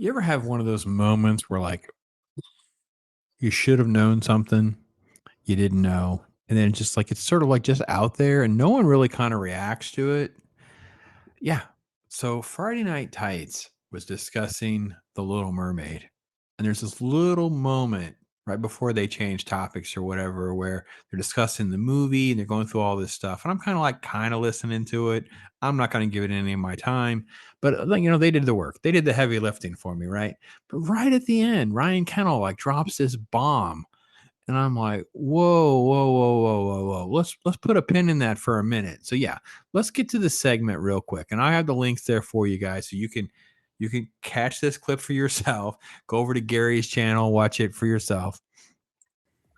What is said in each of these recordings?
You ever have one of those moments where like you should have known something you didn't know, and then just like it's sort of like just out there and no one really kind of reacts to it? Yeah. So Friday Night Tights was discussing The Little Mermaid. And there's this little moment right before they change topics or whatever where they're discussing the movie and they're going through all this stuff. And I'm kind of listening to it. I'm not going to give it any of my time, but they did the work. They did the heavy lifting for me, right? But right at the end, Ryan Kennel like drops this bomb and I'm like, whoa, whoa, whoa, whoa, whoa, whoa. Let's put a pin in that for a minute. So yeah, let's get to the segment real quick. And I have the links there for you guys. So you can catch this clip for yourself. Go over to Gary's channel, watch it for yourself.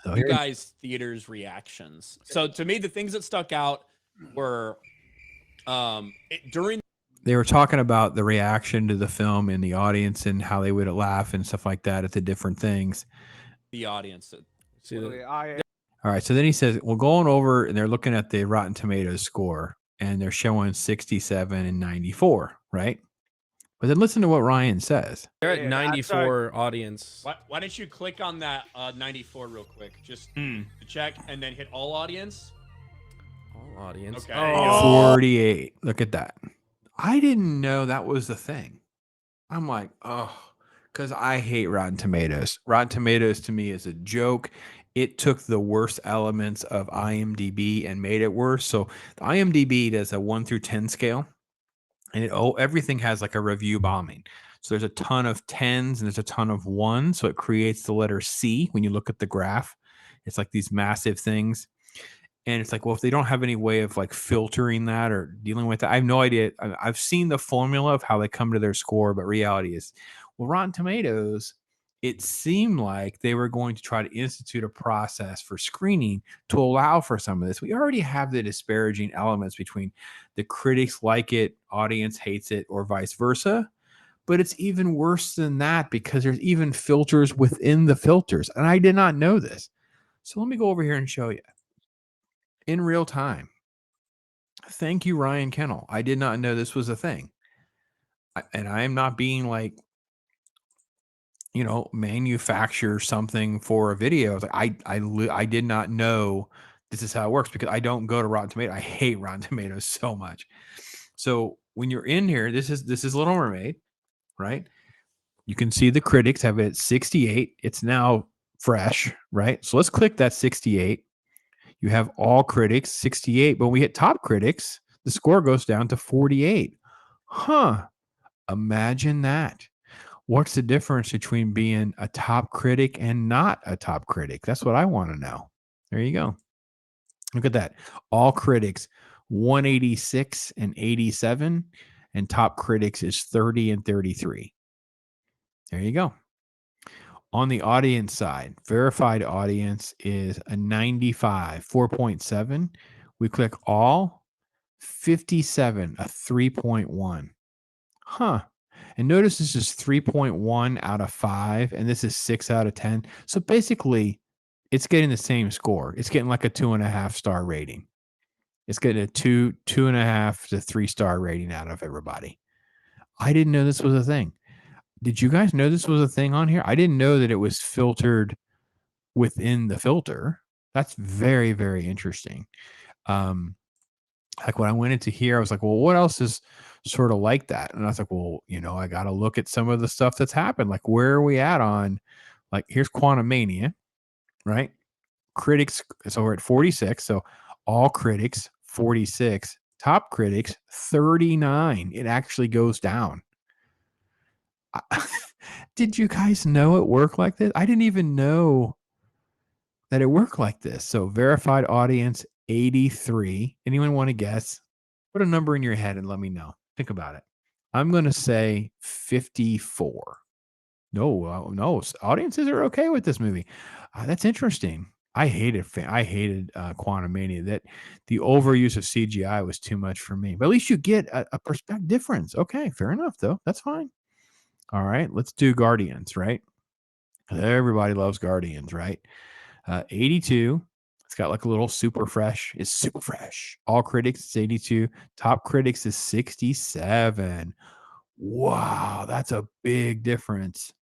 So You here guys, theaters reactions. So to me, the things that stuck out were during they were talking about the reaction to the film in the audience and how they would laugh and stuff like that at the different things. the audience. See that? All right. So then he says, we're going over and they're looking at the Rotten Tomatoes score and they're showing 67 and 94, right? But then listen to what Ryan says. They're at 94 audience. Why don't you click on that 94 real quick, just to check, and then hit all audience. All audience. Okay. Oh, 48. Look at that. I didn't know that was the thing. I'm like, oh, because I hate Rotten Tomatoes. Rotten Tomatoes to me is a joke. It took the worst elements of IMDb and made it worse. So the IMDb does a 1 through 10 scale, and everything has like a review bombing. So there's a ton of 10s and there's a ton of 1s. So it creates the letter C when you look at the graph. It's like these massive things. And it's like, well, if they don't have any way of like filtering that or dealing with it, I have no idea. I've seen the formula of how they come to their score, but reality is, well, Rotten Tomatoes, it seemed like they were going to try to institute a process for screening to allow for some of this. We already have the disparaging elements between the critics like it, audience hates it, or vice versa. But it's even worse than that because there's even filters within the filters. And I did not know this. So let me go over here and show you in real time. Thank you, Ryan Kennel. I did not know this was a thing. And I am not being like, manufacture something for a video. I did not know this is how it works because I don't go to Rotten Tomatoes. I hate Rotten Tomatoes so much. So when you're in here, this is Little Mermaid, right? You can see the critics have it at 68. It's now fresh, right? So let's click that 68. You have all critics, 68. But when we hit top critics, the score goes down to 48. Huh. Imagine that. What's the difference between being a top critic and not a top critic? That's what I want to know. There you go. Look at that. All critics, 186 and 87, and top critics is 30 and 33. There you go. On the audience side, verified audience is a 95, 4.7. We click all, 57, a 3.1. Huh. And notice this is 3.1 out of 5, and this is 6 out of 10. So basically, it's getting the same score. It's getting like a 2.5-star rating. It's getting a 2.5 to 3-star rating out of everybody. I didn't know this was a thing. Did you guys know this was a thing on here? I didn't know that it was filtered within the filter. That's very, very interesting. Like when I went into here, I was like, well, what else is sort of like that? And I was like, well, I got to look at some of the stuff that's happened. Like, where are we at on, like, here's Quantum Mania, right? Critics, so we're at 46. So all critics, 46. Top critics, 39. It actually goes down. Did you guys know it worked like this? I didn't even know that it worked like this. So verified audience, 83. Anyone want to guess? Put a number in your head and let me know. Think about it. I'm going to say 54. No, audiences are okay with this movie. That's interesting. I hated Quantum Mania. That the overuse of CGI was too much for me. But at least you get a perspective difference. Okay, fair enough though. That's fine. All right, let's do Guardians, right? Everybody loves Guardians, right? 82. It's got like a little super fresh. It's super fresh. All critics is 82. Top critics is 67. Wow, that's a big difference.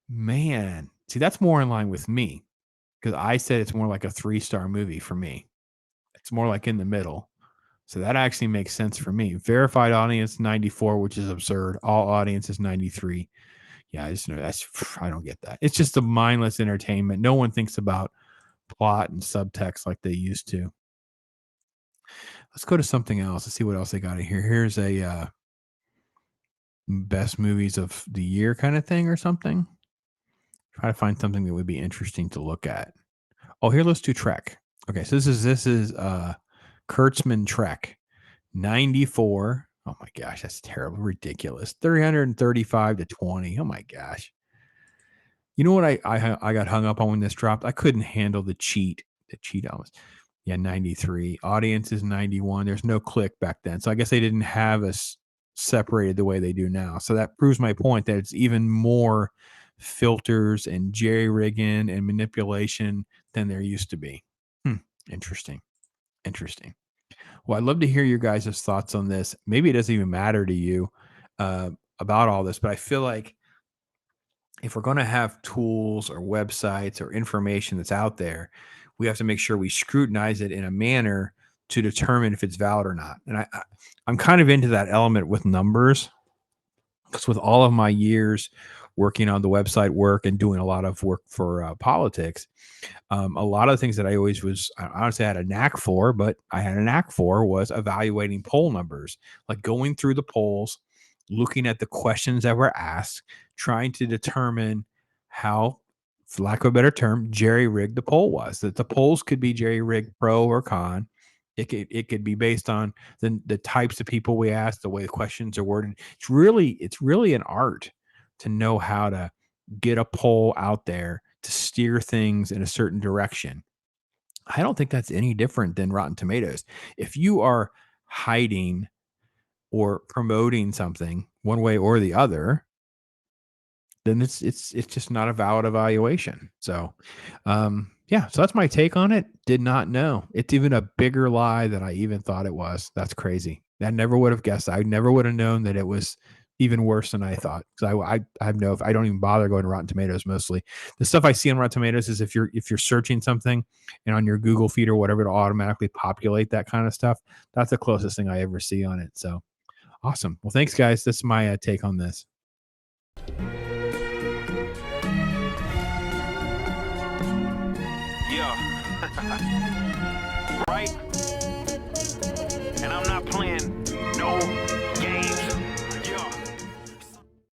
Man, see, that's more in line with me because I said it's more like a 3-star movie for me. It's more like in the middle. So that actually makes sense for me. Verified audience 94, which is absurd. All audience is 93. Yeah, I just know that's I don't get that. It's just a mindless entertainment. No one thinks about plot and subtext like they used to. Let's go to something else. Let's see what else they got in here. Here's a best movies of the year kind of thing or something. Try to find something that would be interesting to look at. Oh, here, let's do Trek. Okay, so this is Kurtzman Trek 94. Oh my gosh, that's terrible, ridiculous. 335 to 20. Oh my gosh. You know what I got hung up on when this dropped? I couldn't handle the cheat. The cheat almost. Yeah, 93. Audience is 91. There's no click back then. So I guess they didn't have us separated the way they do now. So that proves my point that it's even more filters and jerry rigging and manipulation than there used to be. Interesting. Interesting. Well, I'd love to hear your guys' thoughts on this. Maybe it doesn't even matter to you about all this, but I feel like if we're going to have tools or websites or information that's out there, we have to make sure we scrutinize it in a manner to determine if it's valid or not. And I'm kind of into that element with numbers because with all of my years working on the website work and doing a lot of work for politics, a lot of the things that I always was, I honestly had a knack for, but I had a knack for was evaluating poll numbers, like going through the polls, looking at the questions that were asked, trying to determine how, for lack of a better term, jerry rigged the poll was. That the polls could be jerry rigged pro or con. It could be based on the types of people we ask, the way the questions are worded. It's really an art to know how to get a poll out there to steer things in a certain direction. I don't think that's any different than Rotten Tomatoes. If you are hiding or promoting something one way or the other, then it's just not a valid evaluation. So, yeah, so that's my take on it. Did not know. It's even a bigger lie than I even thought it was. That's crazy. I never would have guessed. I never would have known that it was even worse than I thought. Because I don't even bother going to Rotten Tomatoes mostly. The stuff I see on Rotten Tomatoes is if you're searching something and on your Google feed or whatever, it'll automatically populate that kind of stuff. That's the closest thing I ever see on it. So awesome. Well, thanks guys. That's my take on this.